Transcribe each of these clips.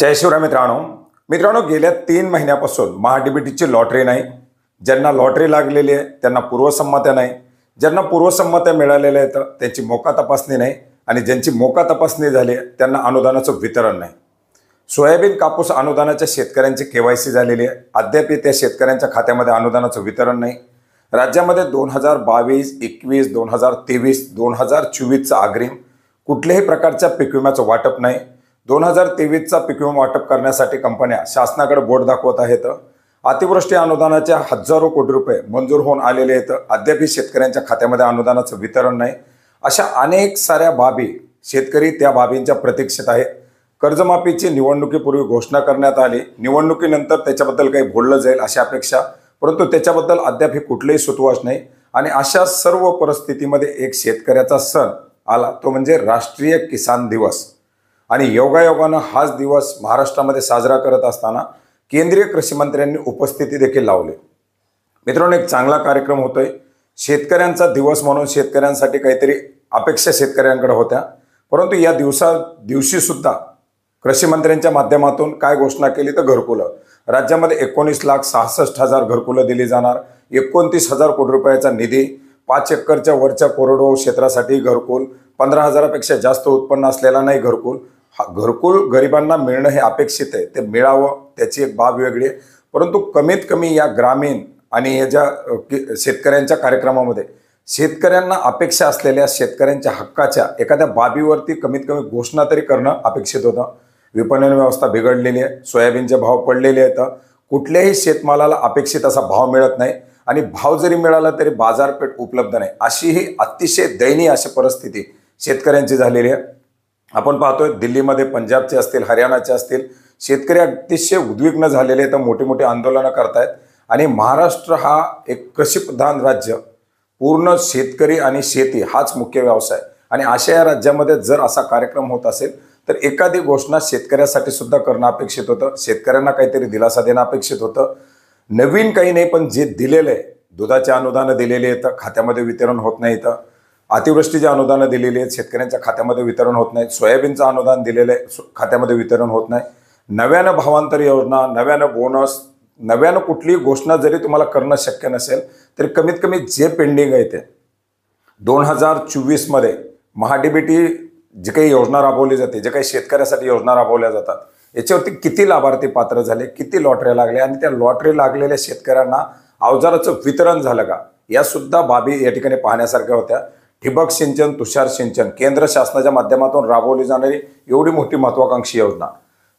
जय शिवराय मित्रांनो गेल्या 3 महिन्यापासून महाडीबीटीची लॉटरी नाही। ज्यांना लॉटरी लागलेली आहे त्यांना पूर्वसंमत्या नाही, ज्यांना पूर्वसंमत्या मिळालेल्या आहेत त्यांची मोका तपासणी नाही आणि ज्यांची मोका तपासणी झाली त्यांना अनुदानाचं वितरण नाही। सोयाबीन कापूस अनुदानाच्या शेतकऱ्यांची केवायसी झालेली आहे, अद्याप त्या शेतकऱ्यांच्या खात्यामध्ये अनुदानाचं वितरण नाही। राज्यामध्ये 2022, 21, 2023, 2024 चा अग्रिम कुठल्याही प्रकारच्या पीक विम्याचं वाटप नाही। 2023 चा पीक विमा वाटप करण्यासाठी कंपन्या शासनाकडे बोट दाखवत आहेत। अतिवृष्टी अनुदानाच्या हजारो कोटी रुपये मंजूर होऊन आलेले आहेत, अद्याप शेतकऱ्यांच्या खात्यामध्ये अनुदानाचं वितरण नाही। अशा अनेक साऱ्या बाबी शेतकरी त्या बाबींच्या प्रतीक्षेत आहेत। कर्जमाफीची निवडणुकीपूर्वी घोषणा करण्यात आली, निवडणुकीनंतर त्याच्याबद्दल काही बोललं जाईल अशी अपेक्षा, परंतु त्याच्याबद्दल अद्याप कुठलेही सुतोवाच नाही। आणि अशा सर्व परिस्थितीमध्ये एक शेतकऱ्याचा सण आला, तो म्हणजे राष्ट्रीय किसान दिवस। आणि योगायोगानं हाच दिवस महाराष्ट्रामध्ये साजरा करत असताना केंद्रीय कृषी मंत्र्यांनी उपस्थिती देखील लावली। मित्रांनो, एक चांगला कार्यक्रम होतोय। शेतकऱ्यांचा दिवस म्हणून शेतकऱ्यांसाठी काहीतरी अपेक्षा शेतकऱ्यांकडे होत्या, परंतु या दिवशी सुद्धा कृषी मंत्र्यांच्या माध्यमातून काय घोषणा केली तर घरकुलं राज्यामध्ये 19,66,000 घरकुलं दिली जाणार, 29,000 कोटी रुपयाचा निधी, 5 एकरच्या वरच्या कोरडवाहू क्षेत्रासाठी घरकुल, 15,000 पेक्षा जास्त उत्पन्न असलेला नाही घरकुल। घरकुल गरिबांना मिळणं हे अपेक्षित आहे, ते मिळावं त्याची एक बाब वेगळी आहे, परंतु कमीत कमी या ग्रामीण आणि या ज्या शेतकऱ्यांच्या कार्यक्रमामध्ये शेतकऱ्यांना अपेक्षा असलेल्या शेतकऱ्यांच्या हक्काच्या एखाद्या बाबीवरती कमीत कमी घोषणा तरी करणं अपेक्षित होतं। विपणन व्यवस्था बिघडलेली आहे, सोयाबीनचे भाव पडलेले आहेत, कुठल्याही शेतमालाला अपेक्षित असा भाव मिळत नाही आणि भाव जरी मिळाला तरी बाजारपेठ उपलब्ध नाही, अशी ही अतिशय दयनीय अशी परिस्थिती शेतकऱ्यांची झालेली आहे। आपण पाहतोय दिल्लीमध्ये, पंजाबचे असतील, हरियाणाचे असतील, शेतकरी अतिशय उद्विग्न झालेले आहेत, मोठे मोठे आंदोलनं करतायत। आणि महाराष्ट्र हा एक कृषीप्रधान राज्य, पूर्ण शेतकरी आणि शेती हाच मुख्य व्यवसाय, आणि अशा या राज्यामध्ये जर असा कार्यक्रम होत असेल तर एखादी घोषणा शेतकऱ्यासाठी सुद्धा करणं अपेक्षित होतं, शेतकऱ्यांना काहीतरी दिलासा देणं अपेक्षित होतं। नवीन काही नाही, पण जे दिलेलं आहे, दुधाचे अनुदान दिलेले आहेत, खात्यामध्ये वितरण होत नाही, अतिवृष्टीचे अनुदान दिलेली आहेत, शेतकऱ्यांच्या खात्यामध्ये वितरण होत नाही, सोयाबीनचं अनुदान दिलेलं आहे, खात्यामध्ये वितरण होत नाही, नव्यानं भावांतर योजना, नव्यानं बोनस, नव्यानं कुठलीही घोषणा जरी तुम्हाला करणं शक्य नसेल तरी कमीत कमी जे पेंडिंग आहे ते 2024 मध्ये महाडीबीटी जी काही योजना राबवली जाते, जे काही शेतकऱ्यासाठी योजना राबवल्या जातात, याच्यावरती किती लाभार्थी पात्र झाले, किती लॉटरी लागल्या आणि त्या लॉटरी लागलेल्या शेतकऱ्यांना अवजाराचं वितरण झालं का, या सुद्धा बाबी या ठिकाणी पाहण्यासारख्या होत्या। ठिबक सिंचन, तुषार सिंचन, केंद्र शासनाच्या माध्यमातून राबवली जाणारी एवढी मोठी महत्वाकांक्षी योजना,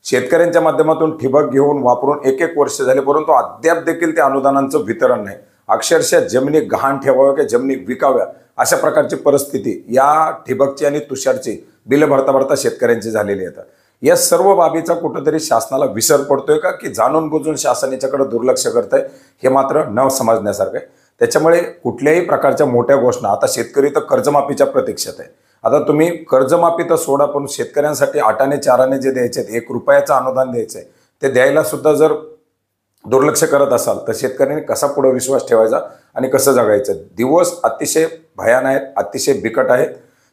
शेतकऱ्यांच्या माध्यमातून ठिबक घेऊन वापरून 1 वर्ष झाले, परंतु अद्याप देखील त्या अनुदानांचं वितरण नाही। अक्षरशः जमिनी गहाण ठेवाव्या की जमिनी विकाव्या अशा प्रकारची परिस्थिती या ठिबकची आणि तुषारची बिलं भरता भरता शेतकऱ्यांची झालेली आहेत। या सर्व बाबीचा कुठेतरी शासनाला विसर पडतोय का, की जाणून बुजून शासन याच्याकडे दुर्लक्ष करतंय, हे मात्र न समजण्यासारखं आहे। त्याच्यामुळे कुठल्याही प्रकारच्या मोठ्या घोषणा, आता शेतकरी तर कर्जमाफीच्या प्रतीक्षेत आहे, आता तुम्ही कर्जमाफी तर सोडा, पण शेतकऱ्यांसाठी 8 आने 4 आने जे द्यायचे, 1 रुपयाचं अनुदान द्यायचंय, ते द्यायला सुद्धा जर दुर्लक्ष करत असाल तर शेतकऱ्यांनी कसा पुढे विश्वास ठेवायचा आणि कसं जगायचं। दिवस अतिशय भयान आहेत, अतिशय बिकट आहेत।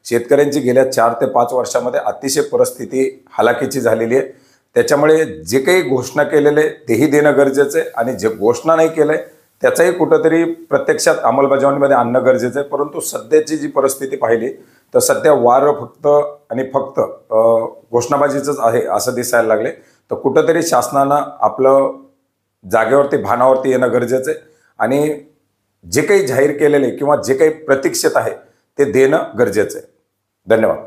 शेतकऱ्यांची गेल्या 4 ते 5 वर्षामध्ये अतिशय परिस्थिती हलाखीची झालेली आहे। त्याच्यामुळे जे काही घोषणा केलेले तेही देणं गरजेचं आहे आणि जे घोषणा नाही केलंय त्याचाही कुठंतरी प्रत्यक्षात अंमलबजावणीमध्ये आणणं गरजेचं आहे। परंतु सध्याची जी परिस्थिती पाहिली तर सध्या वारं फक्त आणि फक्त घोषणाबाजीचंच आहे असं दिसायला लागले, तर कुठंतरी शासनानं आपलं जागेवरती, भानावरती येणं गरजेचं आहे आणि जे काही जाहीर केलेले किंवा जे काही प्रतीक्षित आहे ते देणं गरजेचं आहे। धन्यवाद।